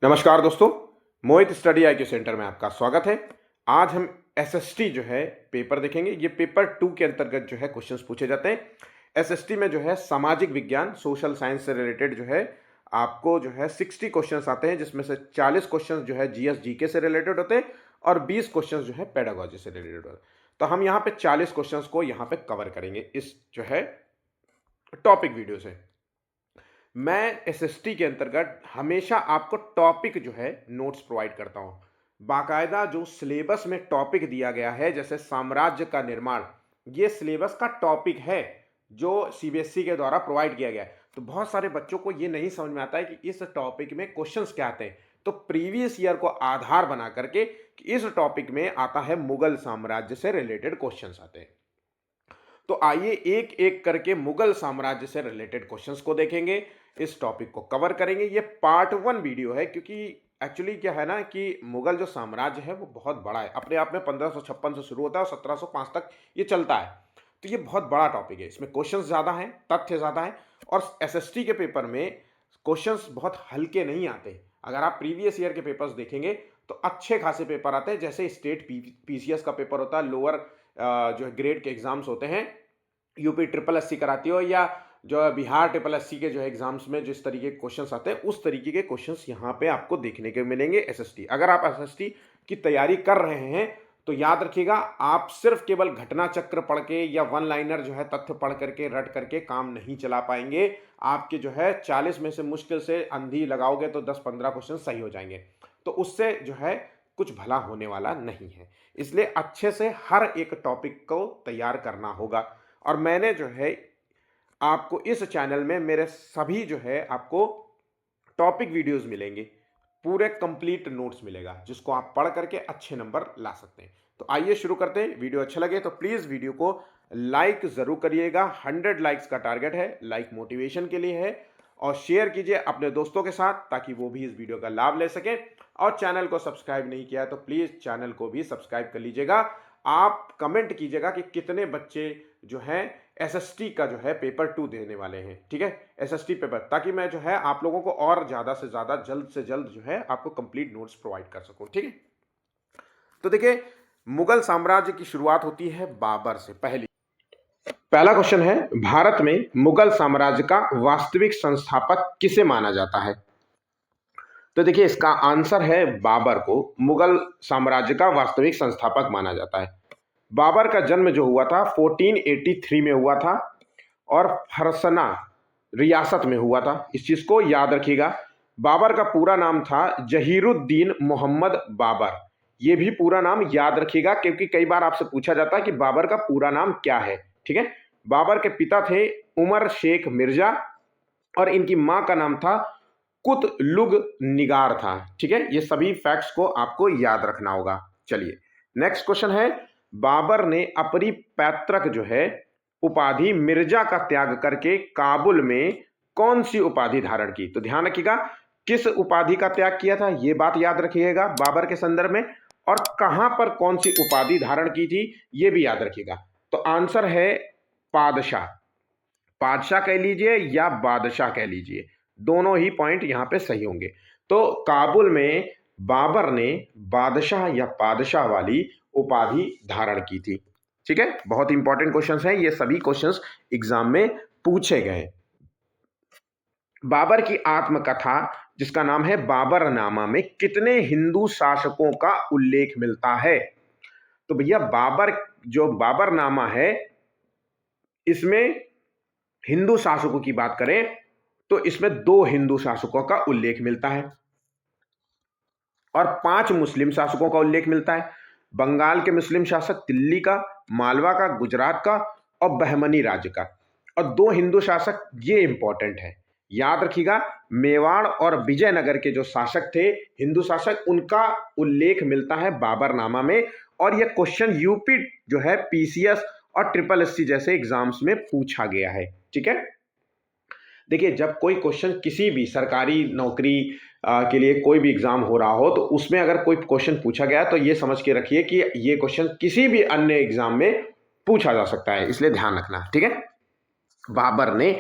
नमस्कार दोस्तों, मोहित study I Q centre में आपका स्वागत है। आज हम एसएसटी जो है पेपर देखेंगे। ये पेपर 2 के अंतर्गत जो है क्वेश्चंस पूछे जाते हैं। एसएसटी में जो है सामाजिक विज्ञान सोशल साइंस से रिलेटेड जो है आपको जो है 60 क्वेश्चंस आते हैं, जिसमें से 40 क्वेश्चंस जो है जीएस जीके से रिलेटेड होते हैं और 20 क्वेश्चंस जो है पेडागोजी से रिलेटेड होते हैं। तो हम यहाँ पे 40 क्वेश्चंस को यहाँ पे कवर करेंगे इस जो है टॉपिक वीडियो से। मैं एसएसटी के अंतर्गत हमेशा आपको टॉपिक जो है नोट्स प्रोवाइड करता हूं। बाकायदा जो सिलेबस में टॉपिक दिया गया है, जैसे साम्राज्य का निर्माण, ये सिलेबस का टॉपिक है जो सीबीएसई के द्वारा प्रोवाइड किया गया है। तो बहुत सारे बच्चों को ये नहीं समझ में आता है कि इस टॉपिक में क्वेश्चंस क्या आते हैं। तो प्रीवियस ईयर को आधार बना करके कि इस टॉपिक में आता है मुगल साम्राज्य से रिलेटेड क्वेश्चंस आते हैं। तो आइए एक एक करके मुगल साम्राज्य से रिलेटेड क्वेश्चंस को देखेंगे, इस टॉपिक को कवर करेंगे। ये पार्ट 1 वीडियो है, क्योंकि एक्चुअली क्या है ना कि मुगल जो साम्राज्य है वो बहुत बड़ा है। अपने आप में 1556 से शुरू होता है और 1705 तक ये चलता है। तो ये बहुत बड़ा टॉपिक है, इसमें क्वेश्चंस ज़्यादा हैं, तथ्य ज़्यादा हैं और एसएसटी के पेपर में क्वेश्चंस बहुत हल्के नहीं आते। अगर आप प्रीवियस ईयर के पेपर्स देखेंगे तो अच्छे खासे पेपर आते हैं, जैसे स्टेट पीसीएस का पेपर होता है, लोअर जो है ग्रेड के एग्जाम्स होते हैं, यूपी ट्रिपल एससी कराती हो, या जो है बिहार ट्रिपल एससी के जो है एग्जाम्स में जिस तरीके के क्वेश्चंस आते हैं उस तरीके के क्वेश्चंस यहाँ पे आपको देखने के मिलेंगे एसएसटी। अगर आप एसएसटी की तैयारी कर रहे हैं तो याद रखिएगा, आप सिर्फ केवल घटना चक्र पढ़ के या वन लाइनर जो है तथ्य पढ़ करके रट करके काम नहीं चला पाएंगे। आपके जो है 40 में से मुश्किल से अंधी लगाओगे तो 10-15 क्वेश्चन सही हो जाएंगे, तो उससे जो है कुछ भला होने वाला नहीं है। इसलिए अच्छे से हर एक टॉपिक को तैयार करना होगा। और मैंने जो है आपको इस चैनल में मेरे सभी जो है आपको टॉपिक वीडियोस मिलेंगे, पूरे कंप्लीट नोट्स मिलेगा, जिसको आप पढ़ करके अच्छे नंबर ला सकते हैं। तो आइए शुरू करते हैं। वीडियो अच्छा लगे तो प्लीज़ वीडियो को लाइक ज़रूर करिएगा। 100 लाइक्स का टारगेट है, लाइक मोटिवेशन के लिए है। और शेयर कीजिए अपने दोस्तों के साथ ताकि वो भी इस वीडियो का लाभ ले सकें। और चैनल को सब्सक्राइब नहीं किया तो प्लीज़ चैनल को भी सब्सक्राइब कर लीजिएगा। आप कमेंट कीजिएगा कि कितने बच्चे जो हैं एसएसटी का जो है पेपर 2 देने वाले हैं, ठीक है, एसएसटी पेपर, ताकि मैं जो है आप लोगों को और ज़्यादा से ज़्यादा जल्द से जल्द जो है आपको कंप्लीट नोट्स प्रोवाइड कर सकूं, ठीक है। तो देखिए, मुगल साम्राज्य की शुरुआत होती है बाबर से। पहला क्वेश्चन है, भारत में मुगल साम्राज्य का वास्तविक संस्थापक किसे माना जाता है? तो देखिए, इसका आंसर है बाबर को मुगल साम्राज्य का वास्तविक संस्थापक माना जाता है। बाबर का जन्म जो हुआ था 1483 में हुआ था और फरसना रियासत में हुआ था। इस चीज को याद रखिएगा। बाबर का पूरा नाम था जहीरुद्दीन मोहम्मद बाबर। ये भी पूरा नाम याद रखिएगा, क्योंकि कई बार आपसे पूछा जाता है कि बाबर का पूरा नाम क्या है, ठीक है। बाबर के पिता थे उमर शेख मिर्जा और इनकी मां का नाम था कुतलुग निगार था, ठीक है। ये सभी फैक्ट्स को आपको याद रखना होगा। चलिए, नेक्स्ट क्वेश्चन है, बाबर ने अपनी पैतृक जो है उपाधि मिर्जा का त्याग करके काबुल में कौन सी उपाधि धारण की? तो ध्यान रखिएगा, किस उपाधि का त्याग किया था ये बात याद रखिएगा बाबर के संदर्भ में, और कहां पर कौन सी उपाधि धारण की थी ये भी याद रखिएगा। तो आंसर है पादशाह। पादशाह कह लीजिए या बादशाह कह लीजिए, दोनों ही पॉइंट यहां पे सही होंगे। तो काबुल में बाबर ने बादशाह या पादशाह वाली उपाधि धारण की थी, ठीक है। बहुत इंपॉर्टेंट क्वेश्चंस हैं, ये सभी क्वेश्चंस एग्जाम में पूछे गए। बाबर की आत्मकथा जिसका नाम है बाबरनामा में कितने हिंदू शासकों का उल्लेख मिलता है? तो भैया, जो बाबरनामा है इसमें हिंदू शासकों की बात करें तो इसमें 2 हिंदू शासकों का उल्लेख मिलता है और 5 मुस्लिम शासकों का उल्लेख मिलता है। बंगाल के मुस्लिम शासक, दिल्ली का, मालवा का, गुजरात का और बहमनी राज्य का। और 2 हिंदू शासक, ये इंपॉर्टेंट है, याद रखिएगा, मेवाड़ और विजयनगर के जो शासक थे हिंदू शासक, उनका उल्लेख मिलता है बाबरनामा में। और यह क्वेश्चन यूपी जो है पीसीएस और ट्रिपल एससी जैसे एग्जाम्स में पूछा गया है, ठीक है। देखिए, जब कोई क्वेश्चन किसी भी सरकारी नौकरी के लिए कोई भी एग्जाम हो रहा हो तो उसमें अगर कोई क्वेश्चन पूछा गया तो ये समझ के रखिए कि ये क्वेश्चन किसी भी अन्य एग्जाम में पूछा जा सकता है, इसलिए ध्यान रखना, ठीक है। बाबर ने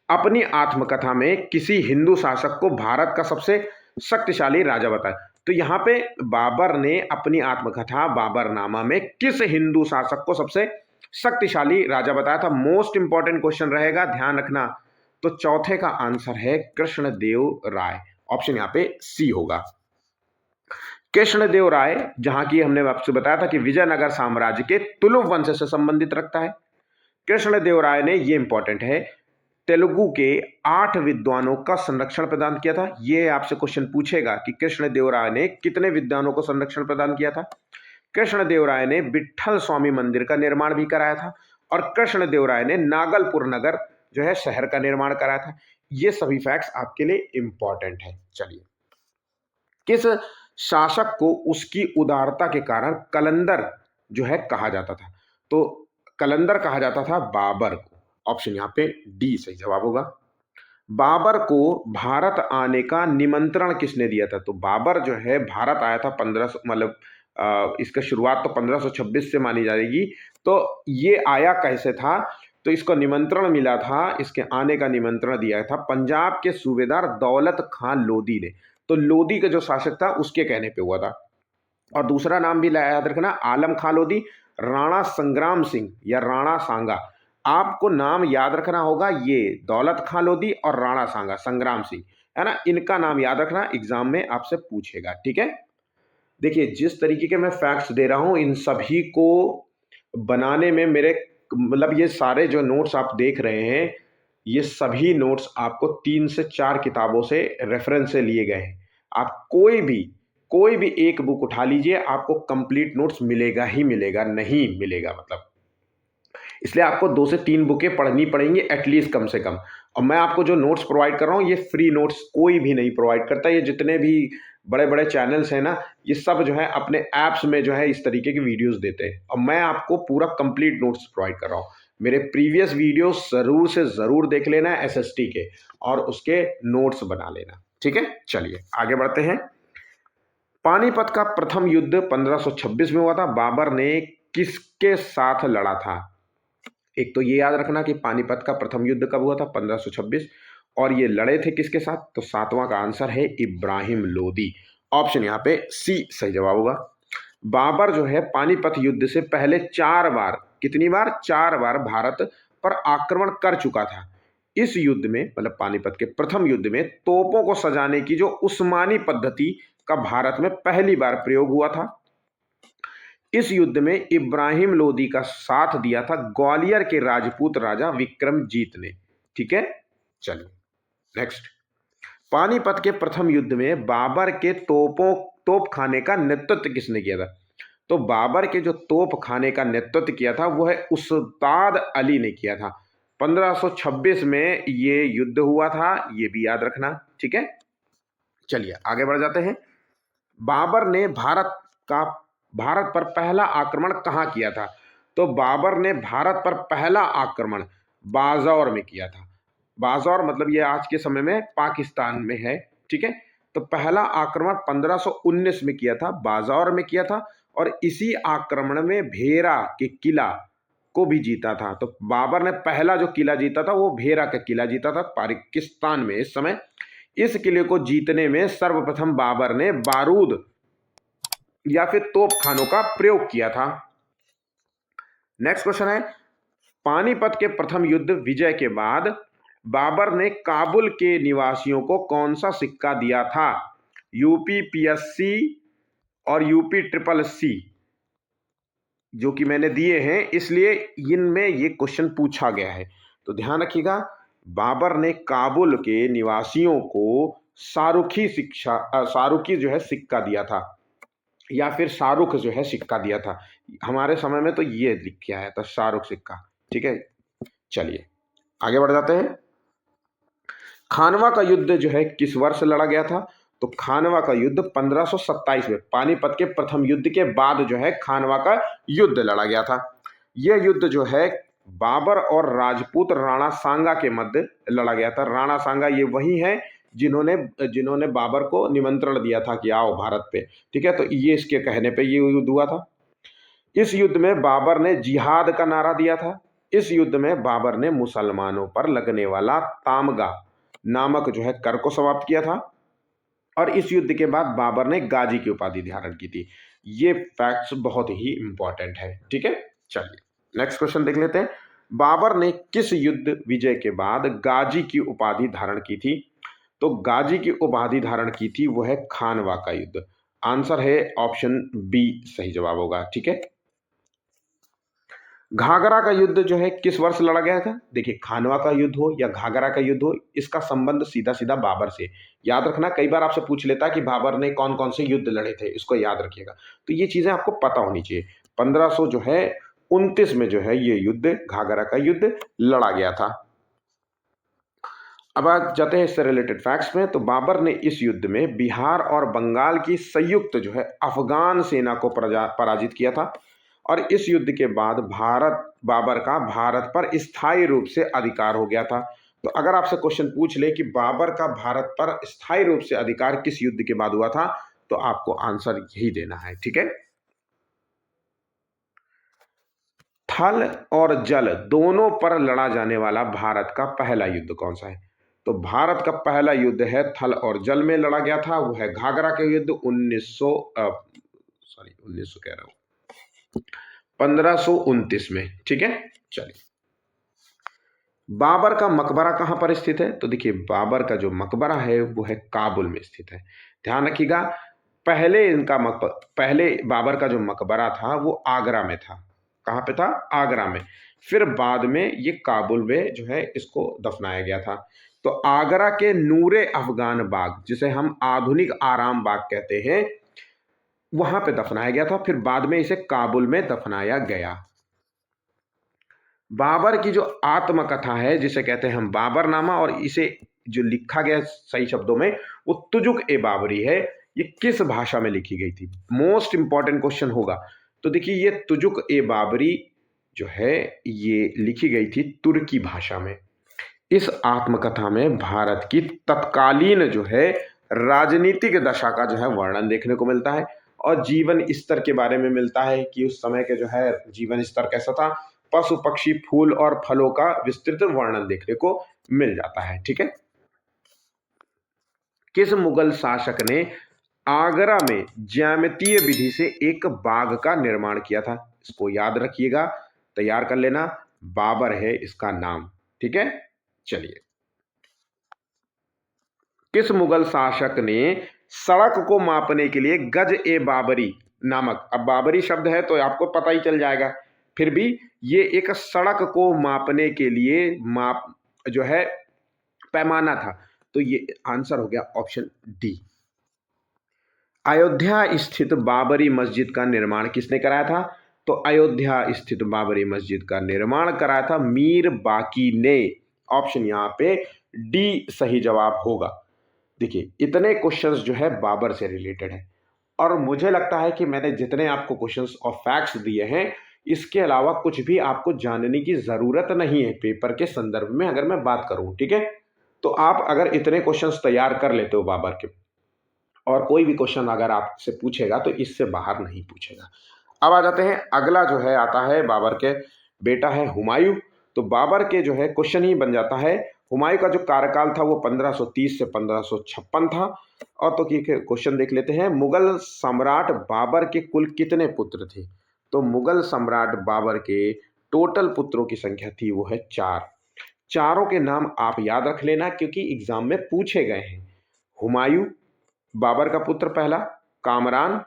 अपनी आत्मकथा में किसी हिंदू शासक को भारत का सबसे शक्तिशाली राजा बताया। तो यहाँ पे बाबर ने अपनी आत्मकथा बाबरनामा में किस हिंदू शासक को सबसे शक्तिशाली राजा बताया था? मोस्ट इंपॉर्टेंट क्वेश्चन रहेगा, ध्यान रखना। तो चौथे का आंसर है कृष्णदेव राय। ऑप्शन यहाँ पे सी होगा। कृष्णदेव राय, जहां की हमने आपसे बताया था कि विजयनगर साम्राज्य के तुलुव वंश से संबंधित रखता है। कृष्णदेव राय ने, ये इंपॉर्टेंट है, तेलुगु के 8 विद्वानों का संरक्षण प्रदान किया था। ये आपसे क्वेश्चन पूछेगा कि कृष्णदेव राय ने कितने विद्वानों को संरक्षण प्रदान किया था। कृष्णदेव राय ने विट्ठल स्वामी मंदिर का निर्माण भी कराया था और कृष्णदेव राय ने नागलपुर नगर जो है शहर का निर्माण कराया था। ये सभी फैक्ट्स आपके लिए इंपॉर्टेंट है। चलिए, किस शासक को उसकी उदारता के कारण कलंदर जो है कहा जाता था? तो कलंदर कहा जाता था बाबर को। ऑप्शन यहाँ पे डी सही जवाब होगा। बाबर को भारत आने का निमंत्रण किसने दिया था? तो बाबर जो है भारत आया था 1500, मतलब इसका शुरुआत तो 1526 से मानी जाएगी। तो ये आया कैसे था? तो इसको निमंत्रण मिला था, इसके आने का निमंत्रण दिया था पंजाब के सूबेदार दौलत खान लोधी ने। तो लोधी का जो शासक था उसके कहने पे हुआ था। और दूसरा नाम भी याद रखना, आलम खां लोधी, राणा संग्राम सिंह या राणा सांगा। आपको नाम याद रखना होगा, ये दौलत खां लोधी और राणा सांगा, संग्राम सिंह, है ना, इनका नाम याद रखना, एग्जाम में आपसे पूछेगा। ठीक है, देखिए जिस तरीके के मैं फैक्ट्स दे रहा हूं इन सभी को बनाने में मेरे, मतलब ये सारे जो नोट्स आप देख रहे हैं, ये सभी नोट्स आपको 3 से 4 किताबों से रेफरेंस से लिए गए हैं। आप कोई भी एक बुक उठा लीजिए, आपको कंप्लीट नोट्स मिलेगा ही मिलेगा, नहीं मिलेगा मतलब। इसलिए आपको 2 से 3 बुकें पढ़नी पड़ेंगी एटलीस्ट, कम से कम। और मैं आपको जो नोट्स प्रोवाइड कर रहा हूँ ये फ्री नोट्स कोई भी नहीं प्रोवाइड करता। ये जितने भी बड़े बड़े चैनल्स हैं ना, ये सब जो है अपने ऐप्स में जो है इस तरीके की वीडियोस देते हैं, और मैं आपको पूरा कंप्लीट नोट्स प्रोवाइड कर रहा हूँ। मेरे प्रीवियस वीडियो जरूर से जरूर देख लेना एसएसटी के, और उसके नोट्स बना लेना। ठीक है, चलिए आगे बढ़ते हैं। पानीपत का प्रथम युद्ध 1526 में हुआ था। बाबर ने किसके साथ लड़ा था? एक तो ये याद रखना कि पानीपत का प्रथम युद्ध कब हुआ था? 1526। और ये लड़े थे किसके साथ? तो सातवां का आंसर है इब्राहिम लोदी। ऑप्शन यहाँ पे सी सही जवाब होगा। बाबर जो है पानीपत युद्ध से पहले 4 बार, कितनी बार? 4 बार भारत पर आक्रमण कर चुका था। इस युद्ध में, मतलब पानीपत के प्रथम युद्ध में, तोपों को सजाने की जो उस्मानी पद्धति का भारत में पहली बार प्रयोग हुआ था। इस युद्ध में इब्राहिम लोदी का साथ दिया था ग्वालियर के राजपूत राजा विक्रमजीत ने। ठीक है, चलिए नेक्स्ट। पानीपत के प्रथम युद्ध में बाबर के तोप खाने का नेतृत्व किसने किया था? तो बाबर के जो तोप खाने का नेतृत्व किया था वो है उस्ताद अली ने किया था। 1526 में ये युद्ध हुआ था, ये भी याद रखना। ठीक है, चलिए आगे बढ़ जाते हैं। बाबर ने भारत पर पहला आक्रमण कहां किया था? तो बाबर ने भारत पर पहला आक्रमण बाजौर में किया था। बाजौर मतलब ये आज के समय में पाकिस्तान में है। ठीक है, तो पहला आक्रमण 1519 में किया था, बाजौर में किया था, और इसी आक्रमण में भेरा के किला को भी जीता था। तो बाबर ने पहला जो किला जीता था वो भेरा का किला जीता था पाकिस्तान में। इस समय इस किले को जीतने में सर्वप्रथम बाबर ने बारूद या फिर तोप खानों का प्रयोग किया था। नेक्स्ट क्वेश्चन है, पानीपत के प्रथम युद्ध विजय के बाद बाबर ने काबुल के निवासियों को कौन सा सिक्का दिया था? यूपीपीएससी और यूपी ट्रिपल सी जो कि मैंने दिए हैं, इसलिए इनमें ये क्वेश्चन पूछा गया है, तो ध्यान रखिएगा। बाबर ने काबुल के निवासियों को शाहरुखी जो है सिक्का दिया था, या फिर शाहरुख जो है सिक्का दिया था। हमारे समय में तो ये लिख के आया था शाहरुख सिक्का। ठीक है, चलिए आगे बढ़ जाते हैं। खानवा का युद्ध जो है किस वर्ष लड़ा गया था? तो खानवा का युद्ध 1527 में, पानीपत के प्रथम युद्ध के बाद जो है खानवा का युद्ध लड़ा गया था। यह युद्ध जो है बाबर और राजपूत राणा सांगा के मध्य लड़ा गया था। राणा सांगा ये वही है जिन्होंने बाबर को निमंत्रण दिया था कि आओ भारत पे। ठीक है, तो ये इसके कहने पे ये युद्ध हुआ था। इस युद्ध में बाबर ने जिहाद का नारा दिया था। इस युद्ध में बाबर ने मुसलमानों पर लगने वाला तामगा नामक जो है कर को समाप्त किया था। और इस युद्ध के बाद बाबर ने गाजी की उपाधि धारण की थी। ये फैक्ट्स बहुत ही इंपॉर्टेंट है, ठीक है। चलिए नेक्स्ट क्वेश्चन देख लेते हैं। बाबर ने किस युद्ध विजय के बाद गाजी की उपाधि धारण की थी? तो गाजी की उपाधि धारण की थी वो है खानवा का युद्ध। आंसर है ऑप्शन बी सही जवाब होगा, ठीक है। घाघरा का युद्ध जो है किस वर्ष लड़ा गया था? देखिए खानवा का युद्ध हो या घाघरा का युद्ध हो, इसका संबंध सीधा सीधा बाबर से। याद रखना, कई बार आपसे पूछ लेता कि बाबर ने कौन कौन से युद्ध लड़े थे, इसको याद रखिएगा। तो ये चीजें आपको पता होनी चाहिए। 1500 जो है 29 में जो है ये युद्ध, घाघरा का युद्ध लड़ा गया था। अब आज जाते हैं इससे रिलेटेड फैक्ट्स में। तो बाबर ने इस युद्ध में बिहार और बंगाल की संयुक्त जो है अफगान सेना को पराजित किया था। और इस युद्ध के बाद बाबर का भारत पर स्थायी रूप से अधिकार हो गया था। तो अगर आपसे क्वेश्चन पूछ ले कि बाबर का भारत पर स्थायी रूप से अधिकार किस युद्ध के बाद हुआ था, तो आपको आंसर यही देना है, ठीक है। थल और जल दोनों पर लड़ा जाने वाला भारत का पहला युद्ध कौन सा है? तो भारत का पहला युद्ध है थल और जल में लड़ा गया था, वो है घाघरा के युद्ध 1900 कह रहा हूं 1529 में, ठीक है। चलिए बाबर का मकबरा कहां पर स्थित है? तो देखिए बाबर का जो मकबरा है वो है काबुल में स्थित है। ध्यान रखिएगा, पहले बाबर का जो मकबरा था वो आगरा में था। कहां पे था? आगरा में। फिर बाद में ये काबुल में जो है इसको दफनाया गया था। तो आगरा के नूरे अफगान बाग, जिसे हम आधुनिक आराम बाग कहते हैं, वहां पे दफनाया गया था। फिर बाद में इसे काबुल में दफनाया गया। बाबर की जो आत्मकथा है, जिसे कहते हैं हम बाबरनामा, और इसे जो लिखा गया सही शब्दों में वो तुजुक ए बाबरी है। ये किस भाषा में लिखी गई थी? मोस्ट इंपॉर्टेंट क्वेश्चन होगा। तो देखिए ये तुजुक ए बाबरी जो है ये लिखी गई थी तुर्की भाषा में। इस आत्मकथा में भारत की तत्कालीन जो है राजनीतिक दशा का जो है वर्णन देखने को मिलता है, और जीवन स्तर के बारे में मिलता है कि उस समय के जो है जीवन स्तर कैसा था। पशु पक्षी फूल और फलों का विस्तृत वर्णन देखने को मिल जाता है, ठीक है। किस मुगल शासक ने आगरा में ज्यामितीय विधि से एक बाग का निर्माण किया था? इसको याद रखिएगा, तैयार कर लेना। बाबर है इसका नाम, ठीक है। चलिए किस मुगल शासक ने सड़क को मापने के लिए गज ए बाबरी नामक, अब बाबरी शब्द है तो आपको पता ही चल जाएगा, फिर भी ये एक सड़क को मापने के लिए माप जो है पैमाना था। तो ये आंसर हो गया ऑप्शन डी। अयोध्या स्थित बाबरी मस्जिद का निर्माण किसने कराया था? तो अयोध्या स्थित बाबरी मस्जिद का निर्माण कराया था मीर बाकी ने। ऑप्शन यहां पे डी सही जवाब होगा। देखिए इतने क्वेश्चंस जो है बाबर से रिलेटेड है, और मुझे लगता है कि मैंने जितने आपको क्वेश्चंस और फैक्ट्स दिए हैं, इसके अलावा कुछ भी आपको जानने की जरूरत नहीं है पेपर के संदर्भ में, अगर मैं बात करूं, ठीक है। तो आप अगर इतने क्वेश्चंस तैयार कर लेते हो बाबर के, और कोई भी क्वेश्चन अगर आपसे पूछेगा तो इससे बाहर नहीं पूछेगा। अब आ जाते हैं, अगला जो है आता है बाबर के बेटा है हुमायूं। तो बाबर के जो है क्वेश्चन ही बन जाता है, हुमायूं का जो कार्यकाल था वो 1530 से 1556 था। और तो क्वेश्चन देख लेते हैं, मुगल सम्राट बाबर के कुल कितने पुत्र थे? तो मुगल सम्राट बाबर के टोटल पुत्रों की संख्या थी वो है 4। चारों के नाम आप याद रख लेना क्योंकि एग्जाम में पूछे गए हैं। हुमायूं, बाबर का पुत्र पहला, कामरान,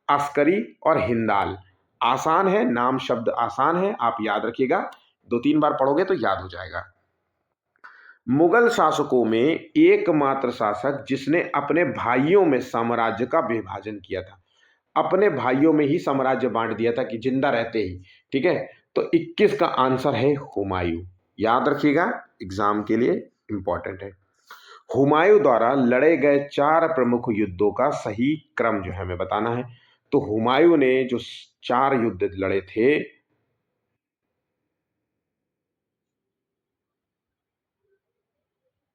अस्करी और हिंदाल। आसान है, नाम शब्द आसान है, आप याद रखिएगा, 2-3 बार पढ़ोगे तो याद हो जाएगा। मुगल शासकों में एकमात्र शासक जिसने अपने भाइयों में साम्राज्य का विभाजन किया था, अपने भाइयों में ही साम्राज्य बांट दिया था कि जिंदा रहते ही, ठीक है। तो 21 का आंसर है हुमायूं। याद रखिएगा, एग्जाम के लिए इंपॉर्टेंट है। हुमायूं द्वारा लड़े गए 4 प्रमुख युद्धों का सही क्रम जो है हमें बताना है। तो हुमायूं ने जो 4 युद्ध लड़े थे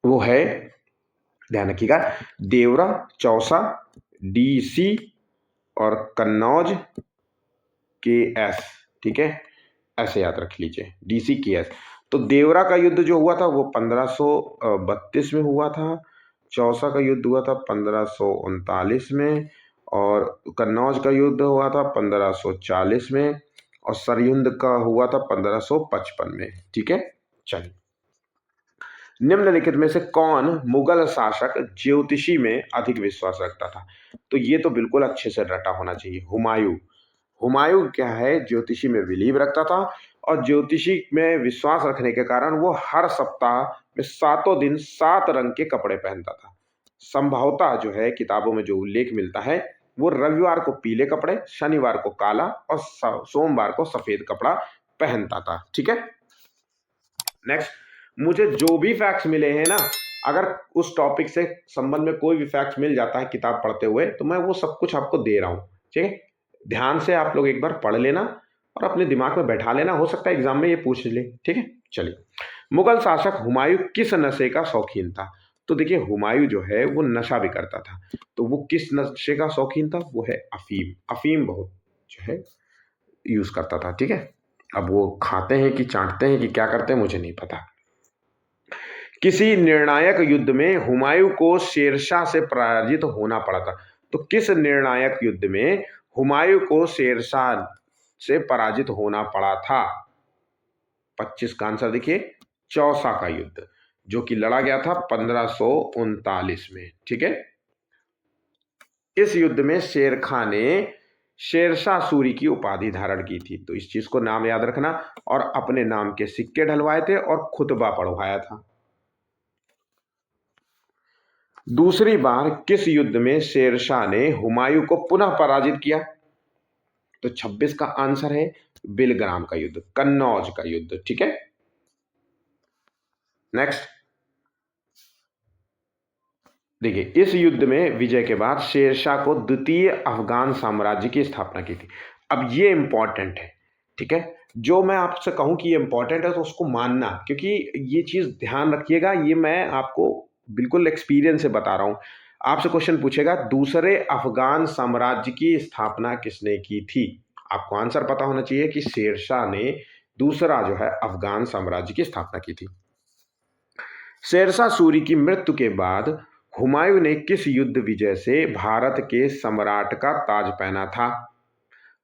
वो है, ध्यान रखिएगा, देवरा, चौसा, डीसी और कन्नौज के एस, ठीक है। ऐसे याद रख लीजिए, डीसी के एस। तो देवरा का युद्ध जो हुआ था वो 1532 में हुआ था। चौसा का युद्ध हुआ था 1539 में, और कन्नौज का युद्ध हुआ था 1540 में, और सरयुंद का हुआ था 1555 में। ठीक है, चलिए। निम्नलिखित में से कौन मुगल शासक ज्योतिषी में अधिक विश्वास रखता था? तो ये तो बिल्कुल अच्छे से रटा होना चाहिए, हुमायूं। हुमायूं क्या है, ज्योतिषी में बिलीव रखता था, और ज्योतिषी में विश्वास रखने के कारण वो हर सप्ताह में 7 दिन 7 रंग के कपड़े पहनता था। संभवतः जो है किताबों में जो उल्लेख मिलता है, वो रविवार को पीले कपड़े, शनिवार को काला और सोमवार को सफेद कपड़ा पहनता था। ठीक है, नेक्स्ट। मुझे जो भी फैक्ट्स मिले हैं ना, अगर उस टॉपिक से संबंध में कोई भी फैक्ट्स मिल जाता है किताब पढ़ते हुए, तो मैं वो सब कुछ आपको दे रहा हूं। ठीक है, ध्यान से आप लोग एक बार पढ़ लेना और अपने दिमाग में बैठा लेना, हो सकता है एग्जाम में ये पूछ ले। ठीक है, चलिए। मुगल शासक हुमायूं किस नशे का शौकीन था? तो देखिए, हुमायूं जो है वो नशा भी करता था। तो वो किस नशे का शौकीन था? वो है अफीम। अफीम बहुत जो है यूज करता था। ठीक है, अब वो खाते हैं कि चाटते हैं कि क्या करते हैं मुझे नहीं पता। किसी निर्णायक युद्ध में हुमायूं को शेरशाह से पराजित होना पड़ा था। तो किस निर्णायक युद्ध में हुमायूं को शेरशाह से पराजित होना पड़ा था? 25 का आंसर देखिए, चौसा का युद्ध, जो कि लड़ा गया था 1539 में। ठीक है, इस युद्ध में शेर खान ने शेरशाह सूरी की उपाधि धारण की थी। तो इस चीज को नाम याद रखना, और अपने नाम के सिक्के ढलवाए थे और खुतबा पढ़वाया था। दूसरी बार किस युद्ध में शेरशाह ने हुमायूं को पुनः पराजित किया? तो 26 का आंसर है बिलग्राम का युद्ध, कन्नौज का युद्ध। ठीक है, नेक्स्ट। देखिए, इस युद्ध में विजय के बाद शेरशाह को द्वितीय अफगान साम्राज्य की स्थापना की थी। अब ये इंपॉर्टेंट है। ठीक है, जो मैं आपसे कहूं कि ये इंपॉर्टेंट है तो उसको मानना, क्योंकि ये चीज ध्यान रखिएगा, ये मैं आपको बिल्कुल एक्सपीरियंस से बता रहा हूं। आपसे क्वेश्चन पूछेगा, दूसरे अफगान साम्राज्य की स्थापना किसने की थी? आपको आंसर पता होना चाहिए कि शेरशाह ने दूसरा जो है अफगान साम्राज्य की स्थापना की थी। शेरशाह सूरी की मृत्यु के बाद हुमायूं ने किस युद्ध विजय से भारत के सम्राट का ताज पहना था?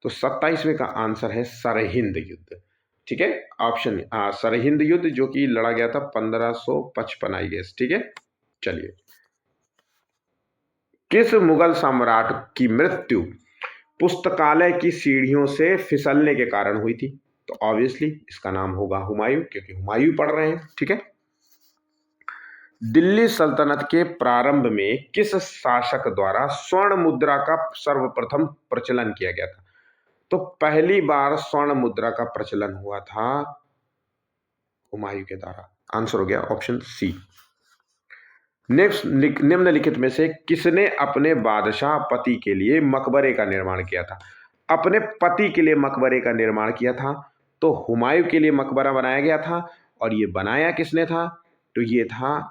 तो 27वें का आंसर है सरहिंद युद्ध। ठीक है, ऑप्शन सरहिंद युद्ध, जो कि लड़ा गया था 1555 आई गेस। ठीक है, चलिए। किस मुगल सम्राट की मृत्यु पुस्तकालय की सीढ़ियों से फिसलने के कारण हुई थी? तो ऑब्वियसली इसका नाम होगा हुमायूं, क्योंकि हुमायूं पढ़ रहे हैं। ठीक है, दिल्ली सल्तनत के प्रारंभ में किस शासक द्वारा स्वर्ण मुद्रा का सर्वप्रथम प्रचलन किया गया था? तो पहली बार स्वर्ण मुद्रा का प्रचलन हुआ था हुमायूं के द्वारा। आंसर हो गया ऑप्शन सी। नेक्स्ट, निम्नलिखित में से किसने अपने बादशाह पति के लिए मकबरे का निर्माण किया था? अपने पति के लिए मकबरे का निर्माण किया था। तो हुमायूं के लिए मकबरा बनाया गया था, और ये बनाया किसने था? तो ये था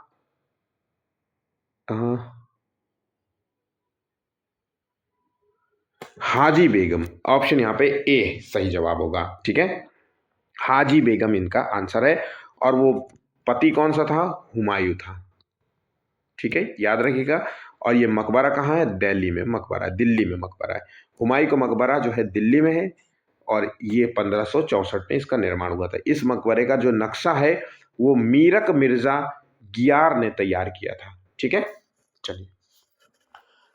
हाजी बेगम। ऑप्शन यहाँ पे ए सही जवाब होगा। ठीक है, हाजी बेगम इनका आंसर है, और वो पति कौन सा था? हुमायूं था। ठीक है, याद रखिएगा। और ये मकबरा कहाँ है? दिल्ली में मकबरा है, दिल्ली में मकबरा है। हुमायूं का मकबरा जो है दिल्ली में है, और ये 1564 में इसका निर्माण हुआ था। इस मकबरे का जो नक्शा है वो मीरक मिर्जा गियार ने तैयार किया था। ठीक है, चलिए।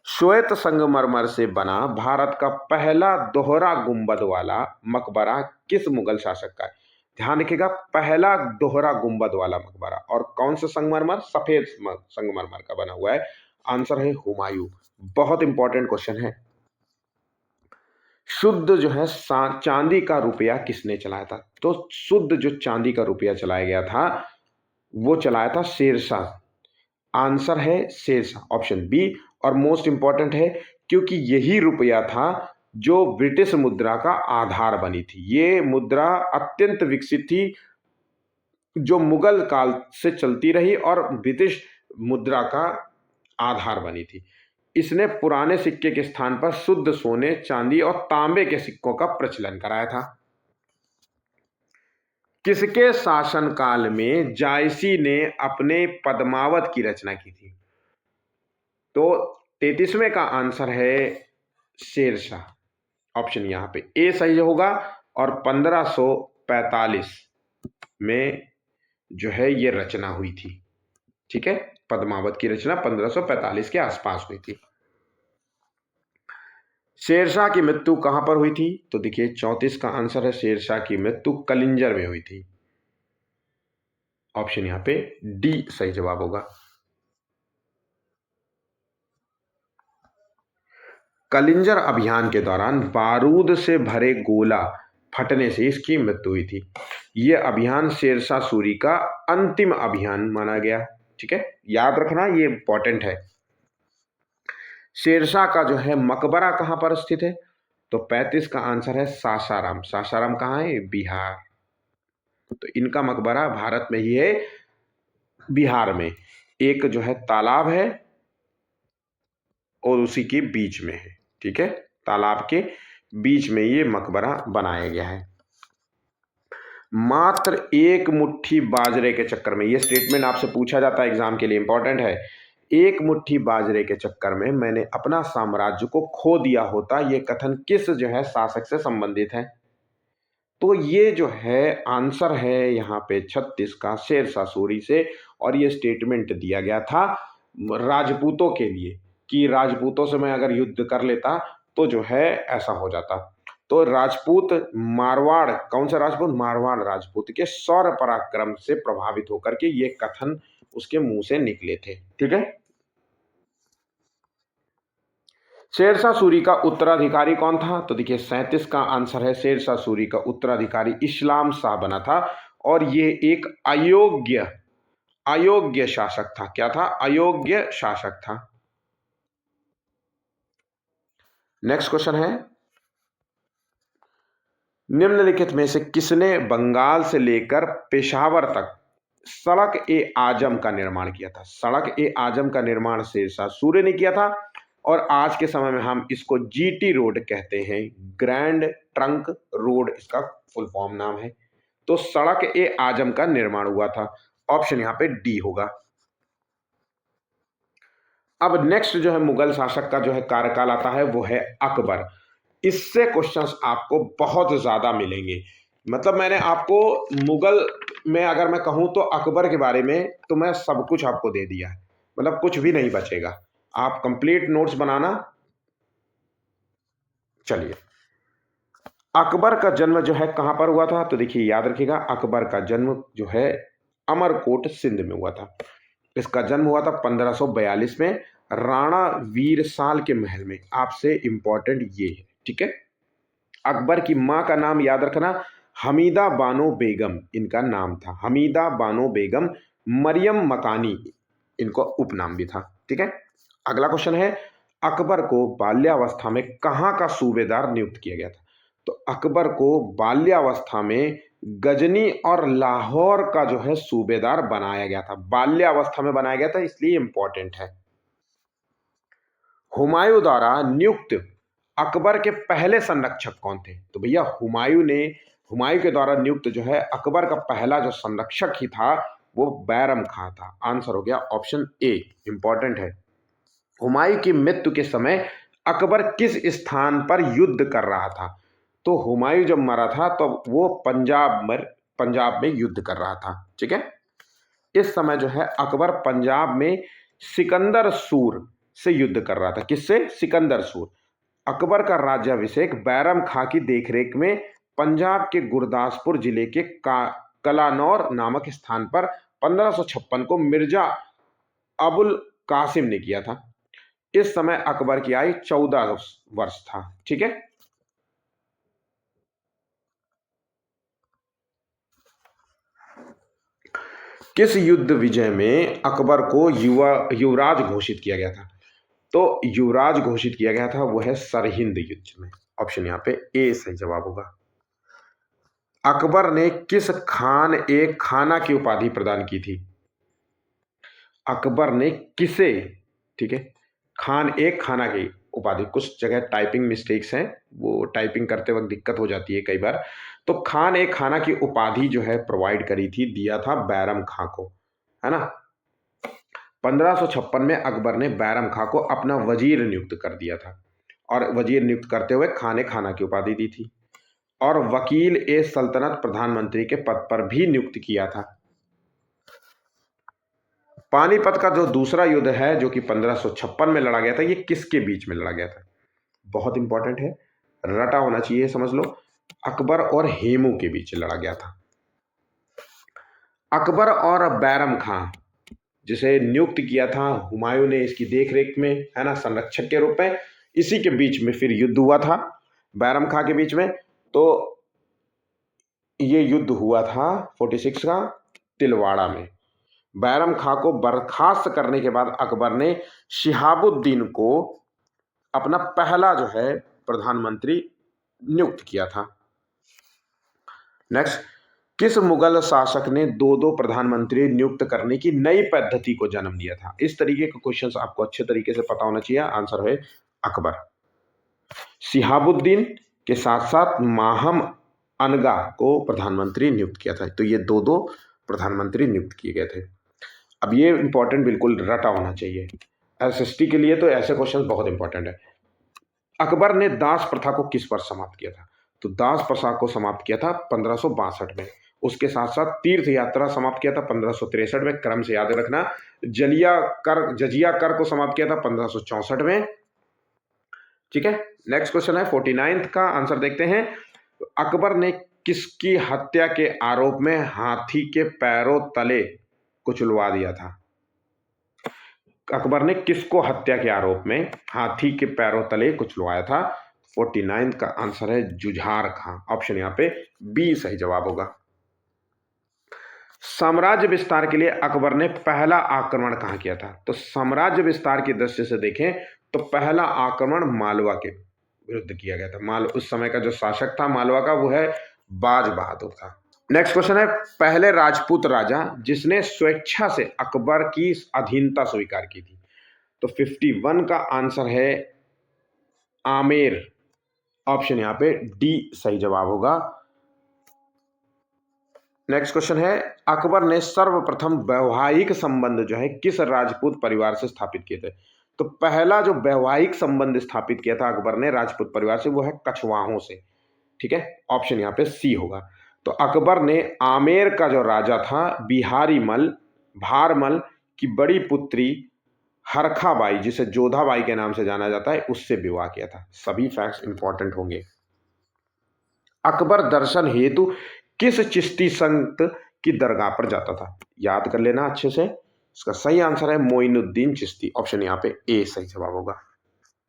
श्वेत संगमरमर से बना भारत का पहला दोहरा गुंबद वाला मकबरा किस मुगल शासक का है? ध्यान रखिएगा, पहला दोहरा गुंबद वाला मकबरा, और कौन सा संगमरमर? सफेद संगमरमर का बना हुआ है। आंसर है हुमायूं। बहुत इंपॉर्टेंट क्वेश्चन है। शुद्ध जो है चांदी का रुपया किसने चलाया था? तो शुद्ध जो चांदी का रुपया चलाया गया था वो चलाया था शेरशाह। आंसर है शेरशाह, ऑप्शन बी। और मोस्ट इंपॉर्टेंट है, क्योंकि यही रुपया था जो ब्रिटिश मुद्रा का आधार बनी थी। ये मुद्रा अत्यंत विकसित थी, जो मुगल काल से चलती रही और ब्रिटिश मुद्रा का आधार बनी थी। इसने पुराने सिक्के के स्थान पर शुद्ध सोने, चांदी और तांबे के सिक्कों का प्रचलन कराया था। किसके शासनकाल में जायसी ने अपने पद्मावत की रचना की थी? तो 33वें का आंसर है शेरशाह। ऑप्शन यहाँ पे ए सही होगा। और 1545 में जो है ये रचना हुई थी। ठीक है, पद्मावत की रचना 1545 के आसपास हुई थी। शेरशाह की मृत्यु कहां पर हुई थी? तो देखिए 34 का आंसर है, शेरशाह की मृत्यु कलिंजर में हुई थी। ऑप्शन यहां पे डी सही जवाब होगा। कलिंजर अभियान के दौरान बारूद से भरे गोला फटने से इसकी मृत्यु हुई थी। यह अभियान शेरशाह सूरी का अंतिम अभियान माना गया। ठीक है, याद रखना ये इंपॉर्टेंट है। शेरशाह का जो है मकबरा कहां पर स्थित है? तो 35 का आंसर है सासाराम। सासाराम कहां है? बिहार। तो इनका मकबरा भारत में ही है, बिहार में। एक जो है तालाब है और उसी के बीच में है। ठीक है, तालाब के बीच में ये मकबरा बनाया गया है। मात्र एक मुट्ठी बाजरे के चक्कर में, ये स्टेटमेंट आपसे पूछा जाता है एग्जाम के लिए, इंपॉर्टेंट है। एक मुट्ठी बाजरे के चक्कर में मैंने अपना साम्राज्य को खो दिया होता, ये कथन किस जो है शासक से संबंधित है? तो ये जो है आंसर है यहाँ पे 36 का, शेरशाह सूरी से। और ये स्टेटमेंट दिया गया था राजपूतों के लिए कि राजपूतों से मैं अगर युद्ध कर लेता तो जो है ऐसा हो जाता। तो राजपूत मारवाड़, कौन सा राजपूत? मारवाड़ राजपूत के शौर्य पराक्रम से प्रभावित होकर के ये कथन उसके मुंह से निकले थे। ठीक है, शेरशाह सूरी का उत्तराधिकारी कौन था? तो देखिए 37 का आंसर है, शेरशाह सूरी का उत्तराधिकारी इस्लाम शाह बना था। और ये एक अयोग्य अयोग्य शासक था। क्या था? अयोग्य शासक था। नेक्स्ट क्वेश्चन है, निम्नलिखित में से किसने बंगाल से लेकर पेशावर तक सड़क ए आजम का निर्माण किया था? सड़क ए आजम का निर्माण शेरशाह सूरी ने किया था। और आज के समय में हम इसको जीटी रोड कहते हैं, ग्रैंड ट्रंक रोड इसका फुल फॉर्म नाम है। तो सड़क ए आजम का निर्माण हुआ था। ऑप्शन यहां पे डी होगा। अब नेक्स्ट जो है मुगल शासक का जो है कार्यकाल आता है वो है अकबर। इससे क्वेश्चंस आपको बहुत ज्यादा मिलेंगे। मतलब मैंने आपको मुगल में अगर मैं कहूं तो अकबर के बारे में तो मैं सब कुछ आपको दे दिया है, मतलब कुछ भी नहीं बचेगा। आप कंप्लीट नोट्स बनाना। चलिए, अकबर का जन्म जो है कहां पर हुआ था? तो देखिए याद रखिएगा, अकबर का जन्म जो है अमरकोट सिंध में हुआ था। इसका जन्म हुआ था 1542 में, राणा वीरसाल के महल में। आपसे इंपॉर्टेंट ये है। ठीक है, अकबर की मां का नाम याद रखना, हमीदा बानो बेगम इनका नाम था। हमीदा बानो बेगम, मरियम मकानी इनको उपनाम भी था। ठीक है, अगला क्वेश्चन है, अकबर को बाल्यावस्था में कहां का सूबेदार नियुक्त किया गया था? तो अकबर को बाल्यावस्था में गजनी और लाहौर का जो है सूबेदार बनाया गया था। बाल्यावस्था में बनाया गया था, इसलिए इंपॉर्टेंट है। हुमायूं द्वारा नियुक्त अकबर के पहले संरक्षक कौन थे? तो भैया हुमायूं के द्वारा नियुक्त जो है अकबर का पहला जो संरक्षक ही था वो बैरम खां था। आंसर हो गया ऑप्शन ए, इंपॉर्टेंट है। हुमायूं की मृत्यु के समय अकबर किस स्थान पर युद्ध कर रहा था? तो हुमायूं जब मरा था तो वो पंजाब में युद्ध कर रहा था। ठीक है, इस समय जो है अकबर पंजाब में सिकंदर सूर से युद्ध कर रहा था। किससे? सिकंदर सूर। अकबर का राज्याभिषेक बैरम खां की देखरेख में पंजाब के गुरदासपुर जिले के कलानौर नामक स्थान पर 1556 को मिर्जा अबुल कासिम ने किया था। इस समय अकबर की आयु 14 वर्ष था। ठीक है, किस युद्ध विजय में अकबर को युवराज घोषित किया गया था? तो युवराज घोषित किया गया था वो है सरहिंद युद्ध में। ऑप्शन यहां पे ए सही जवाब होगा। अकबर ने किस खान ए खाना की उपाधि प्रदान की थी? अकबर ने किसे, ठीक है, खान ए खाना की उपाधि, कुछ जगह टाइपिंग मिस्टेक्स हैं, वो टाइपिंग करते वक्त दिक्कत हो जाती है कई बार। तो खान ए खाना की उपाधि जो है प्रोवाइड करी थी, दिया था बैरम खां को, है ना। 1556 में अकबर ने बैरम खां को अपना वजीर नियुक्त कर दिया था और वजीर नियुक्त करते हुए खाने खाना की उपाधि दी थी और वकील ए सल्तनत प्रधानमंत्री के पद पर भी नियुक्त किया था। पानीपत का जो दूसरा युद्ध है जो कि 1556 में लड़ा गया था, ये किसके बीच में लड़ा गया था? बहुत इंपॉर्टेंट है, रटा होना चाहिए, समझ लो। अकबर और हेमू के बीच लड़ा गया था। अकबर और बैरम खां जिसे नियुक्त किया था हुमायूं ने इसकी देखरेख में, है ना, संरक्षक के रूप में, इसी के बीच में फिर युद्ध हुआ था बैरम खां के बीच में। तो ये युद्ध हुआ था 46 का तिलवाड़ा में। बैरम खां को बर्खास्त करने के बाद अकबर ने शिहाबुद्दीन को अपना पहला जो है प्रधानमंत्री नियुक्त किया था। नेक्स्ट, किस मुगल शासक ने दो दो प्रधानमंत्री नियुक्त करने की नई पद्धति को जन्म दिया था? इस तरीके के क्वेश्चंस आपको अच्छे तरीके से पता होना चाहिए। आंसर है अकबर। शिहाबुद्दीन के साथ साथ माहम अनगा को प्रधानमंत्री नियुक्त किया था। तो ये दो दो प्रधानमंत्री नियुक्त किए गए थे। अब ये इंपॉर्टेंट बिल्कुल रटा होना चाहिए एसएसटी के लिए, तो ऐसे क्वेश्चन बहुत इंपॉर्टेंट है। अकबर ने दास प्रथा को किस वर्ष समाप्त किया था? तो दास प्रथा को समाप्त किया था 1562 में। उसके साथ साथ तीर्थ यात्रा समाप्त किया था 1563 में, क्रम से याद रखना। जजिया कर को समाप्त किया था 1564 में। ठीक है, नेक्स्ट क्वेश्चन है 49 का आंसर देखते हैं। अकबर ने किसकी हत्या के आरोप में हाथी के पैरों तले कुचलवा दिया था? अकबर ने किसको हत्या के आरोप में हाथी के पैरों तले कुचलवाया था? 49 का आंसर है जुझार खां। ऑप्शन यहां पे बी सही जवाब होगा। साम्राज्य विस्तार के लिए अकबर ने पहला आक्रमण कहां किया था? तो साम्राज्य विस्तार की दृष्टि से देखें तो पहला आक्रमण मालवा के विरुद्ध किया गया था। उस समय का जो शासक था मालवा का, वो है बाज बहादुर था। नेक्स्ट क्वेश्चन है, पहले राजपूत राजा जिसने स्वेच्छा से अकबर की अधीनता स्वीकार की थी? तो 51 का आंसर है आमेर। ऑप्शन यहां पे डी सही जवाब होगा। नेक्स्ट क्वेश्चन है, अकबर ने सर्वप्रथम वैवाहिक संबंध जो है किस राजपूत परिवार से स्थापित किए थे? तो पहला जो वैवाहिक संबंध स्थापित किया था अकबर ने राजपूत परिवार से, वो है कछवाहों से। ठीक है, ऑप्शन यहां पे सी होगा। तो अकबर ने आमेर का जो राजा था बिहारी मल भारमल की बड़ी पुत्री हरखाबाई, जिसे जोधाबाई के नाम से जाना जाता है, उससे विवाह किया था। सभी फैक्ट्स इंपॉर्टेंट होंगे। अकबर दर्शन हेतु किस चिश्ती संत की दरगाह पर जाता था? याद कर लेना अच्छे से। इसका सही आंसर है मोइनुद्दीन चिश्ती। ऑप्शन यहां पे ए सही जवाब होगा।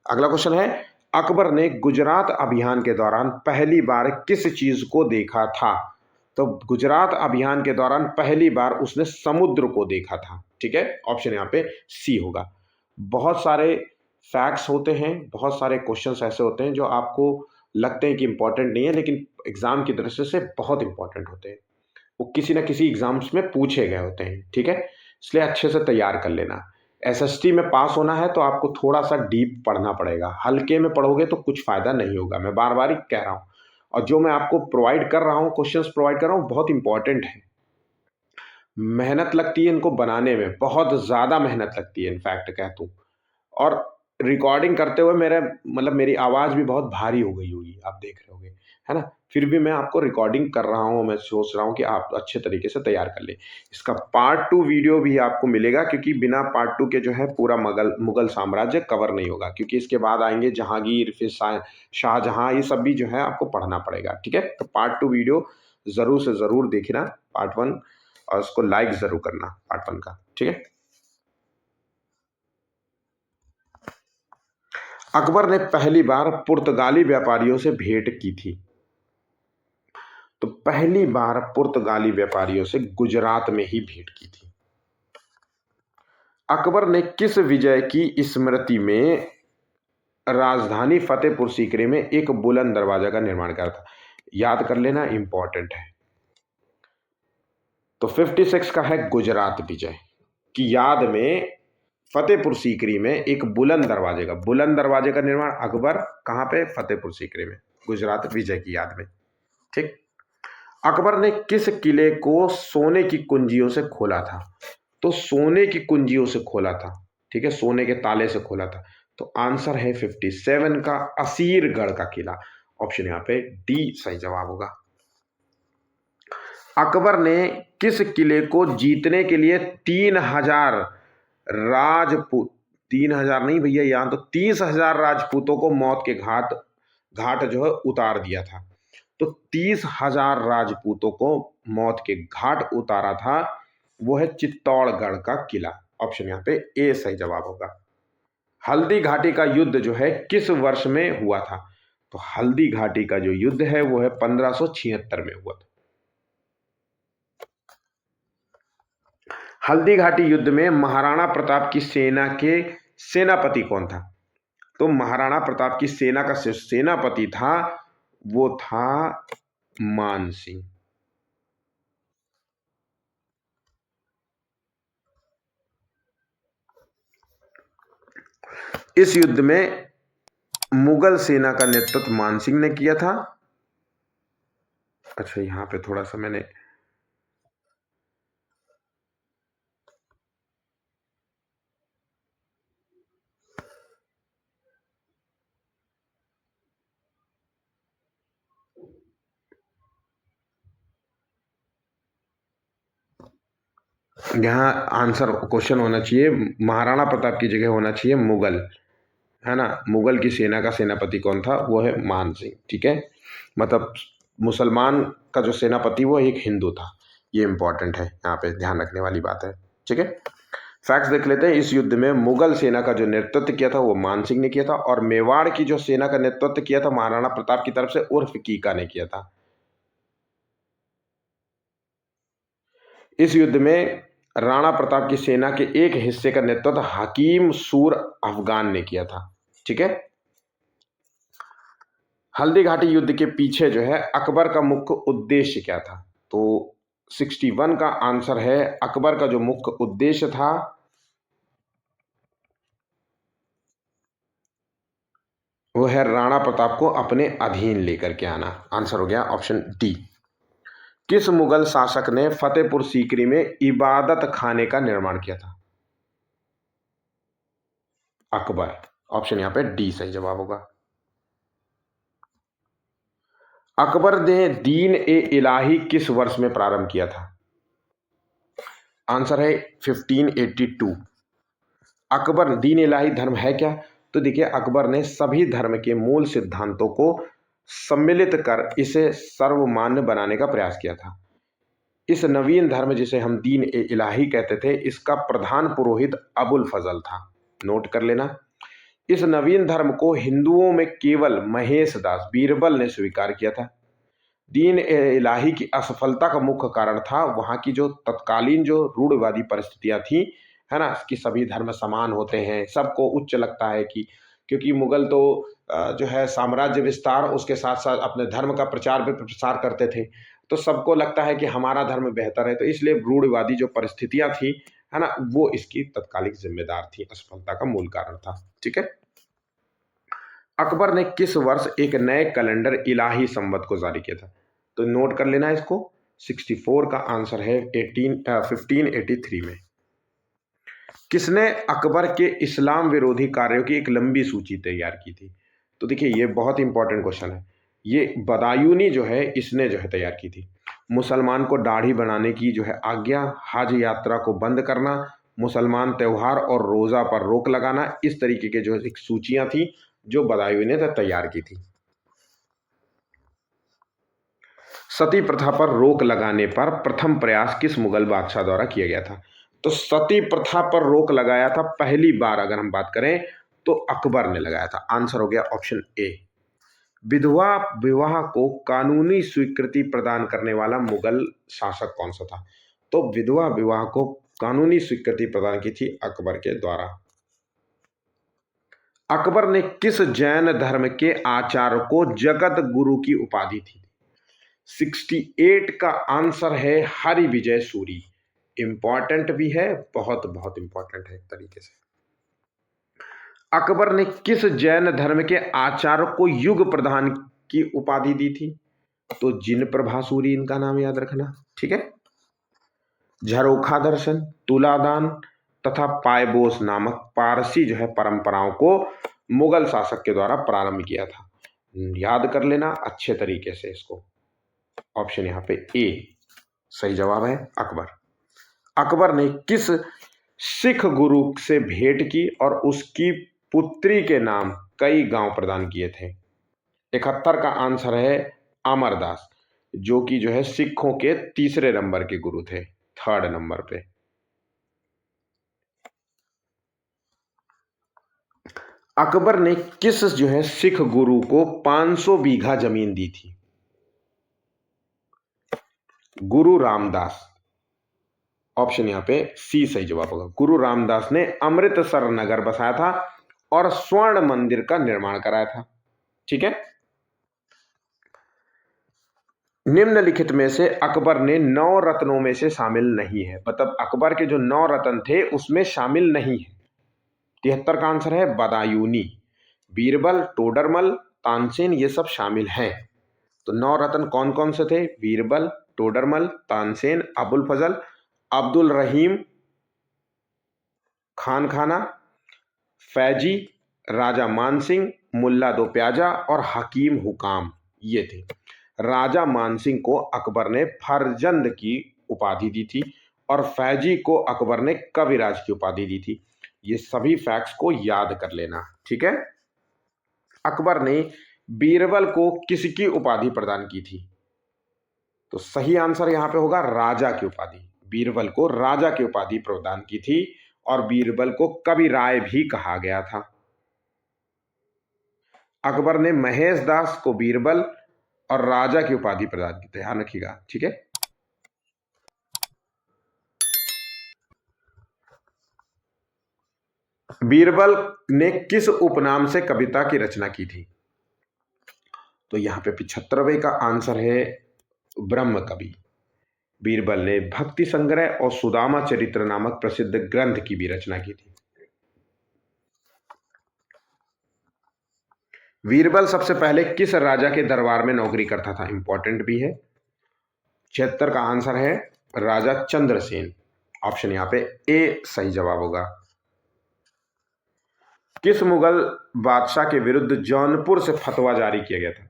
अगला क्वेश्चन है, अकबर ने गुजरात अभियान के दौरान पहली बार किस चीज को देखा था? तो गुजरात अभियान के दौरान पहली बार उसने समुद्र को देखा था। ठीक है, ऑप्शन यहां पे सी होगा। बहुत सारे फैक्ट्स होते हैं, बहुत सारे क्वेश्चंस ऐसे होते हैं जो आपको लगते हैं कि इंपॉर्टेंट नहीं है, लेकिन एग्जाम की दृष्टि से बहुत इंपॉर्टेंट होते हैं। वो किसी ना किसी एग्जाम्स में पूछे गए होते हैं। ठीक है, इसलिए अच्छे से तैयार कर लेना। एसएसटी में पास होना है तो आपको थोड़ा सा डीप पढ़ना पड़ेगा। हल्के में पढ़ोगे तो कुछ फायदा नहीं होगा, मैं बार बार ही कह रहा हूं। और जो मैं आपको प्रोवाइड कर रहा हूं, क्वेश्चंस प्रोवाइड कर रहा हूं, बहुत इंपॉर्टेंट है। मेहनत लगती है इनको बनाने में, बहुत ज्यादा मेहनत लगती है इनफैक्ट कह दूं। और रिकॉर्डिंग करते हुए मेरी आवाज भी बहुत भारी हो गई होगी, आप देख रहे होगे, है ना। फिर भी मैं आपको रिकॉर्डिंग कर रहा हूं, मैं सोच रहा हूं कि आप अच्छे तरीके से तैयार कर ले। इसका पार्ट 2 वीडियो भी आपको मिलेगा, क्योंकि बिना पार्ट 2 के जो है पूरा मुगल साम्राज्य कवर नहीं होगा, क्योंकि इसके बाद आएंगे जहांगीर, फिर शाहजहां, ये सब भी जो है आपको पढ़ना पड़ेगा। ठीक है, तो पार्ट 2 वीडियो जरूर से जरूर देखना, पार्ट 1, और उसको लाइक जरूर करना पार्ट 1 का। ठीक है, अकबर ने पहली बार पुर्तगाली व्यापारियों से भेंट की थी? तो पहली बार पुर्तगाली व्यापारियों से गुजरात में ही भेंट की थी। अकबर ने किस विजय की स्मृति में राजधानी फतेहपुर सीकरी में एक बुलंद दरवाजा का निर्माण करा था? याद कर लेना, इंपॉर्टेंट है। तो 56 का है गुजरात विजय की याद में फतेहपुर सीकरी में एक बुलंद दरवाजे का निर्माण अकबर कहां पे? फतेहपुर सीकरी में, गुजरात विजय की याद में। ठीक, अकबर ने किस किले को सोने की कुंजियों से खोला था? तो सोने की कुंजियों से खोला था, ठीक है, सोने के ताले से खोला था। तो आंसर है 57 का असीरगढ़ का किला। ऑप्शन यहाँ पे डी सही जवाब होगा। अकबर ने किस किले को जीतने के लिए 3000 राजपूत, 3000 नहीं भैया, यहां तो 30,000 राजपूतों को मौत के घाट घाट जो है उतार दिया था। तो 30,000 राजपूतों को मौत के घाट उतारा था, वो है चित्तौड़गढ़ का किला। ऑप्शन यहाँ पे ए सही जवाब होगा। हल्दी घाटी का युद्ध जो है किस वर्ष में हुआ था? तो हल्दी घाटी का जो युद्ध है वो है 1576 में हुआ था। हल्दी घाटी युद्ध में महाराणा प्रताप की सेना के सेनापति कौन था? तो महाराणा प्रताप की सेना का सेनापति था, वो था मान सिंह। इस युद्ध में मुगल सेना का नेतृत्व मान सिंह ने किया था। अच्छा, यहां पे थोड़ा सा मैंने यहाँ आंसर क्वेश्चन होना चाहिए, महाराणा प्रताप की जगह होना चाहिए मुगल, है ना। मुगल की सेना का सेनापति कौन था? वो है मान सिंह, ठीक है। मतलब मुसलमान का जो सेनापति वो एक हिंदू था। ये इंपॉर्टेंट है, यहाँ पे ध्यान रखने वाली बात है, ठीक है। फैक्ट्स देख लेते हैं। इस युद्ध में मुगल सेना का जो नेतृत्व किया था वो मान सिंह ने किया था, और मेवाड़ की जो सेना का नेतृत्व किया था महाराणा प्रताप की तरफ से उर्फ कीका ने किया था। इस युद्ध में राणा प्रताप की सेना के एक हिस्से का नेतृत्व हकीम सूर अफगान ने किया था, ठीक है। हल्दी घाटी युद्ध के पीछे जो है अकबर का मुख्य उद्देश्य क्या था? तो 61 का आंसर है, अकबर का जो मुख्य उद्देश्य था वो है राणा प्रताप को अपने अधीन लेकर के आना। आंसर हो गया ऑप्शन डी। किस मुगल शासक ने फतेहपुर सीकरी में इबादत खाने का निर्माण किया था? अकबर। ऑप्शन यहां पे डी सही जवाब होगा। अकबर ने दीन ए इलाही किस वर्ष में प्रारंभ किया था? आंसर है 1582। अकबर, दीन इलाही धर्म है क्या? तो देखिए, अकबर ने सभी धर्म के मूल सिद्धांतों को सम्मिलित कर इसे सर्वमान्य बनाने का प्रयास किया था। इस नवीन धर्म जिसे हम दीन ए इलाही कहते थे, इसका प्रधान पुरोहित अबुल फजल था। नोट कर लेना। इस नवीन धर्म को हिंदुओं में केवल महेश दास बीरबल ने स्वीकार किया था। दीन ए इलाही की असफलता का मुख्य कारण था वहां की जो तत्कालीन जो रूढ़िवादी परिस्थितियां थी, है ना, कि सभी धर्म समान होते हैं, सबको उच्च लगता है कि क्योंकि मुगल तो जो है साम्राज्य विस्तार, उसके साथ साथ अपने धर्म का प्रचार भी प्रसार करते थे। तो सबको लगता है कि हमारा धर्म बेहतर है, तो इसलिए रूढ़िवादी जो परिस्थितियां थी, है ना, वो इसकी तत्कालिक जिम्मेदार थी, असफलता का मूल कारण था, ठीक है। अकबर ने किस वर्ष एक नए कैलेंडर इलाही संवत को जारी किया था? तो नोट कर लेना इसको। 64 का आंसर है 1583 में। किसने अकबर के इस्लाम विरोधी कार्यों की एक लंबी सूची तैयार की थी? तो देखिए, ये बहुत इंपॉर्टेंट क्वेश्चन है। ये बदायूनी जो है, इसने जो है तैयार की थी। मुसलमान को दाढ़ी बनाने की जो है आज्ञा, हज यात्रा को बंद करना, मुसलमान त्योहार और रोजा पर रोक लगाना, इस तरीके के जो एक सूचियां थी जो बदायूं ने तैयार की थी। सती प्रथा पर रोक लगाने पर प्रथम प्रयास किस मुगल बादशाह द्वारा किया गया था? तो सती प्रथा पर रोक लगाया था पहली बार, अगर हम बात करें तो अकबर ने लगाया था। आंसर हो गया ऑप्शन ए। विधवा विवाह को कानूनी स्वीकृति प्रदान करने वाला मुगल शासक कौन सा था? तो विधवा विवाह को कानूनी स्वीकृति प्रदान की थी अकबर के द्वारा। अकबर ने किस जैन धर्म के आचार्य को जगत गुरु की उपाधि थी? 68 का आंसर है हरि विजय सूरी। इंपॉर्टेंट भी है, बहुत बहुत इंपॉर्टेंट है एक तरीके से। अकबर ने किस जैन धर्म के आचार्य को युग प्रधान की उपाधि दी थी? तो जिन प्रभासूरी इनका नाम याद रखना, ठीक है। झरोखा दर्शन, तुलादान तथा पायबोस नामक पारसी जो है परंपराओं को मुगल शासक के द्वारा प्रारंभ किया था। याद कर लेना अच्छे तरीके से इसको। ऑप्शन यहाँ पे ए सही जवाब है अकबर। अकबर ने किस सिख गुरु से भेंट की और उसकी पुत्री के नाम कई गांव प्रदान किए थे? 71 का आंसर है अमरदास, जो कि जो है सिखों के तीसरे नंबर के गुरु थे, थर्ड नंबर पे। अकबर ने किस जो है सिख गुरु को 500 बीघा जमीन दी थी? गुरु रामदास। ऑप्शन यहाँ पे सी सही जवाब होगा। गुरु रामदास ने अमृतसर नगर बसाया था और स्वर्ण मंदिर का निर्माण कराया था। ठीक है। निम्नलिखित में से अकबर ने 9 रत्नों में से शामिल नहीं है, मतलब अकबर के जो 9 रत्न थे उसमें शामिल नहीं है। 73 का आंसर है बदायूनी, बीरबल, टोडरमल, तानसेन, ये सब शामिल हैं। तो 9 रत्न कौन कौन से थे? बीरबल, टोडरमल, तानसेन, अबुल फजल, अब्दुल रहीम खान खाना, फैजी, राजा मानसिंह, मुल्ला दो प्याजा और हकीम हुकाम, ये थे। राजा मानसिंह को अकबर ने फरजंद की उपाधि दी थी और फैजी को अकबर ने कविराज की उपाधि दी थी। ये सभी फैक्ट्स को याद कर लेना। ठीक है। अकबर ने बीरबल को किसकी उपाधि प्रदान की थी? तो सही आंसर यहां पे होगा राजा की उपाधि। बीरबल को राजा की उपाधि प्रदान की थी और बीरबल को कवि राय भी कहा गया था। अकबर ने महेश दास को बीरबल और राजा की उपाधि प्रदान की थी, ध्यान रखिएगा। ठीक है। बीरबल ने किस उपनाम से कविता की रचना की थी? तो यहां पे 75वें का आंसर है ब्रह्म कवि। बीरबल ने भक्ति संग्रह और सुदामा चरित्र नामक प्रसिद्ध ग्रंथ की भी रचना की थी। बीरबल सबसे पहले किस राजा के दरबार में नौकरी करता था? इंपॉर्टेंट भी है। 76 का आंसर है राजा चंद्रसेन। ऑप्शन यहां पे ए सही जवाब होगा। किस मुगल बादशाह के विरुद्ध जौनपुर से फतवा जारी किया गया था?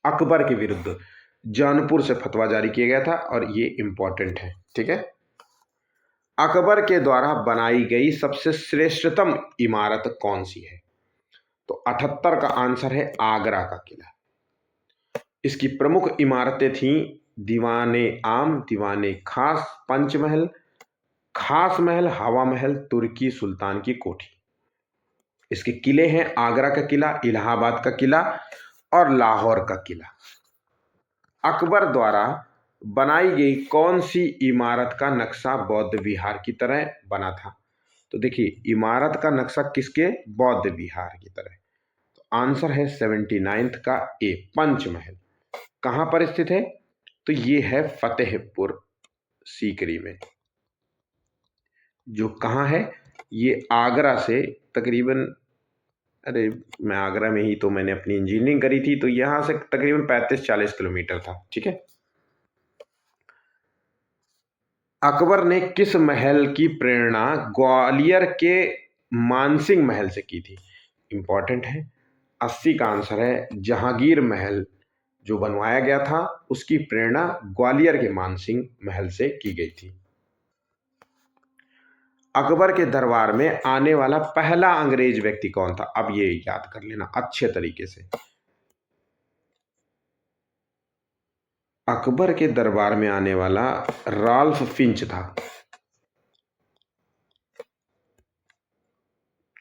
अकबर के विरुद्ध जौनपुर से फतवा जारी किया गया था और ये इंपॉर्टेंट है। ठीक है। अकबर के द्वारा बनाई गई सबसे श्रेष्ठतम इमारत कौन सी है? तो 78 का आंसर है आगरा का किला। इसकी प्रमुख इमारतें थीं दीवाने आम, दीवाने खास, पंचमहल, खास महल, हवा महल, तुर्की सुल्तान की कोठी। इसके किले हैं आगरा का किला, इलाहाबाद का किला और लाहौर का किला। अकबर द्वारा बनाई गई कौन सी इमारत का नक्शा बौद्ध विहार की तरह बना था? तो देखिए इमारत का नक्शा किसके? बौद्ध विहार की तरह। तो आंसर है 79 का ए पंचमहल। कहां पर स्थित है? तो ये है फतेहपुर सीकरी में। जो कहां है? ये आगरा से तकरीबन, अरे मैं आगरा में ही तो मैंने अपनी इंजीनियरिंग करी थी, तो यहां से तकरीबन 35-40 किलोमीटर था। ठीक है। अकबर ने किस महल की प्रेरणा ग्वालियर के मानसिंह महल से की थी? इंपॉर्टेंट है। 80 का आंसर है जहांगीर महल जो बनवाया गया था उसकी प्रेरणा ग्वालियर के मानसिंह महल से की गई थी। अकबर के दरबार में आने वाला पहला अंग्रेज व्यक्ति कौन था? अब ये याद कर लेना अच्छे तरीके से। अकबर के दरबार में आने वाला राल्फ फिंच था।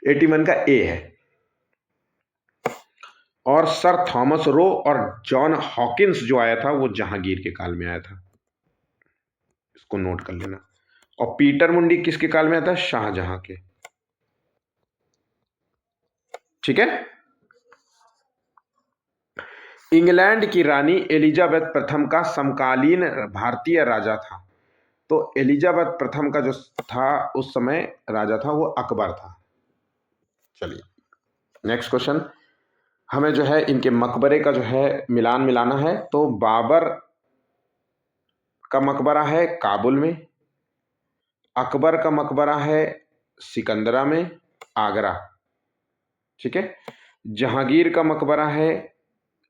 81 का ए है। और सर थॉमस रो और जॉन हॉकिंस जो आया था वो जहांगीर के काल में आया था, इसको नोट कर लेना। और पीटर मुंडी किसके काल में आया था? शाहजहां के। ठीक है। इंग्लैंड की रानी एलिजाबेथ प्रथम का समकालीन भारतीय राजा था। तो एलिजाबेथ प्रथम का जो था उस समय राजा था वो अकबर था। चलिए नेक्स्ट क्वेश्चन। हमें जो है इनके मकबरे का जो है मिलान मिलाना है। तो बाबर का मकबरा है काबुल में, अकबर का मकबरा है सिकंदरा में, आगरा, ठीक है। जहांगीर का मकबरा है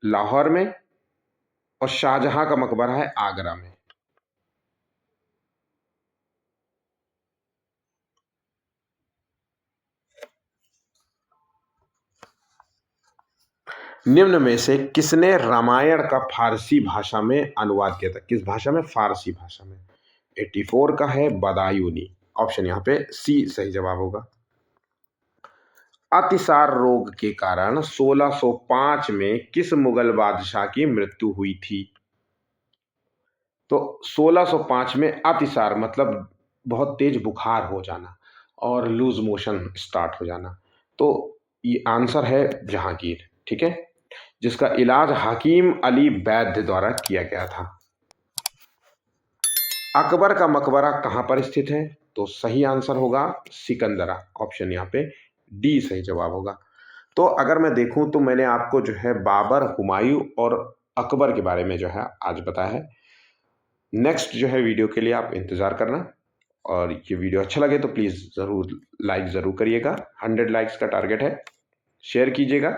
लाहौर में और शाहजहां का मकबरा है आगरा में। निम्न में से किसने रामायण का फारसी भाषा में अनुवाद किया था? किस भाषा में? फारसी भाषा में। 84 का है बदायूनी। ऑप्शन यहाँ पे सी सही जवाब होगा। अतिसार रोग के कारण 1605 में किस मुगल बादशाह की मृत्यु हुई थी? तो 1605 में अतिसार मतलब बहुत तेज बुखार हो जाना और लूज मोशन स्टार्ट हो जाना। तो ये आंसर है जहांगीर, ठीक है, जिसका इलाज हकीम अली वैद्य द्वारा किया गया था। अकबर का मकबरा कहां पर स्थित है? तो सही आंसर होगा सिकंदरा। ऑप्शन यहाँ पे डी सही जवाब होगा। तो अगर मैं देखूं तो मैंने आपको जो है बाबर, हुमायूं और अकबर के बारे में जो है आज बताया है। नेक्स्ट जो है वीडियो के लिए आप इंतजार करना, और ये वीडियो अच्छा लगे तो प्लीज़ ज़रूर लाइक ज़रूर करिएगा। 100 लाइक्स का टारगेट है। शेयर कीजिएगा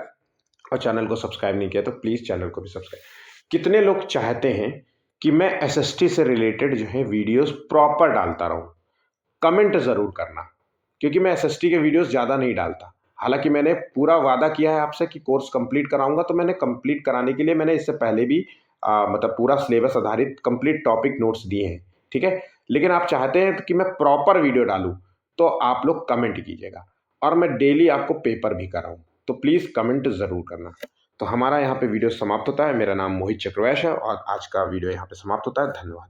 और चैनल को सब्सक्राइब नहीं किया तो प्लीज़ चैनल को भी सब्सक्राइब। कितने लोग चाहते हैं कि मैं एसएसटी से रिलेटेड जो है वीडियोस प्रॉपर डालता रहूं? कमेंट ज़रूर करना, क्योंकि मैं एसएसटी के वीडियोस ज़्यादा नहीं डालता। हालांकि मैंने पूरा वादा किया है आपसे कि कोर्स कंप्लीट कराऊंगा, तो मैंने कंप्लीट कराने के लिए मैंने इससे पहले भी मतलब पूरा सिलेबस आधारित कंप्लीट टॉपिक नोट्स दिए हैं, ठीक है। लेकिन आप चाहते हैं कि मैं प्रॉपर वीडियो डालूं, तो आप लोग कमेंट कीजिएगा और मैं डेली आपको पेपर भी कराऊं, तो प्लीज़ कमेंट ज़रूर करना। तो हमारा यहाँ पे वीडियो समाप्त होता है। मेरा नाम मोहित चक्रवैश है और आज का वीडियो यहाँ पे समाप्त होता है। धन्यवाद।